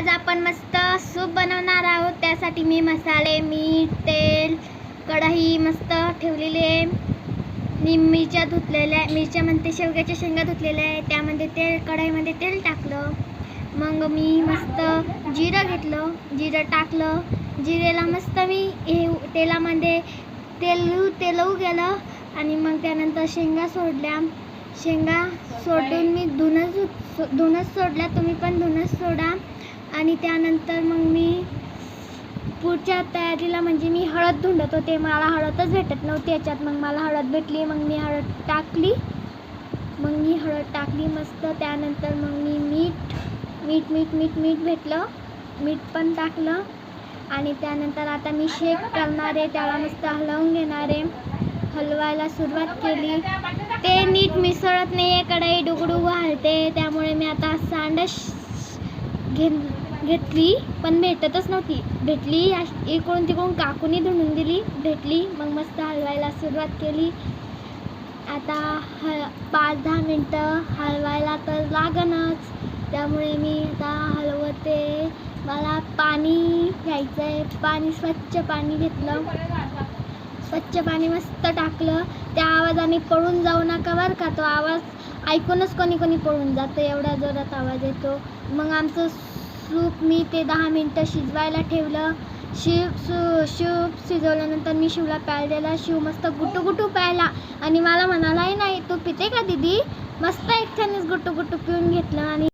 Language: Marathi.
आज आपण मस्त सूप बनवणार आहोत। त्यासाठी मी मसाले, मीठ, तेल, कढई मस्त ठेवलेली आहे। मिरच्या धुतलेल्या, मिरच्या म्हणते शेवग्याच्या शेंगा धुतलेल्या आहे, त्यामध्ये तेल, कढईमध्ये तेल टाकलं। मग मी मस्त जिरं घेतलं, जिरं टाकलं, जिरेला मस्त मी तेलामध्ये तेलऊ गेलं आणि मग त्यानंतर शेंगा सोडल्या। शेंगा सोडून मी धुणच सोडल्या, तुम्ही पण धुणच सोडा। आणि त्यानंतर मग मी पुढच्या तयारीला म्हणजे मी हळद धुंडत होते, मला हळदच भेटत नव्हती याच्यात, मग मला हळद भेटली, मग मी हळद टाकली। मस्त। त्यानंतर मग मी मीठ भेटलं, मीठ पण टाकलं आणि त्यानंतर आता मी शेक करणार आहे, त्याला मस्त हलवून घेणार आहे। हलवायला सुरुवात केली, ते नीट मिसळत नाही आहे, कढई डुगडुग हलते, त्यामुळे मी आता सांडच घेतली पण भेटतच नव्हती, भेटली इकडून तिकडून काकूनी धुणून दिली, भेटली। मग मस्त हलवायला सुरुवात केली। आता 5-10 मिनटं हलवायला तर लागणच, त्यामुळे मी आता हलवते। मला पाणी घ्यायचं आहे, पाणी स्वच्छ पाणी घेतलं, स्वच्छ पाणी मस्त टाकलं। त्या आवाजाने पळून जाऊ नका बरं का, तो आवाज ऐकूनच कोणी पळून जातं, एवढा जोरात आवाज येतो। मग आमचं सूप मी ते 10 मिनटं शिजवायला ठेवलं। सूप शिजवल्यानंतर मी शिवला प्यायला दिला, शिव मस्त गुटू प्यायला आणि मला म्हणालाही नाही, तू पिते का दीदी? मस्त एकट्यानेच गुटू पिऊन घेतलं आणि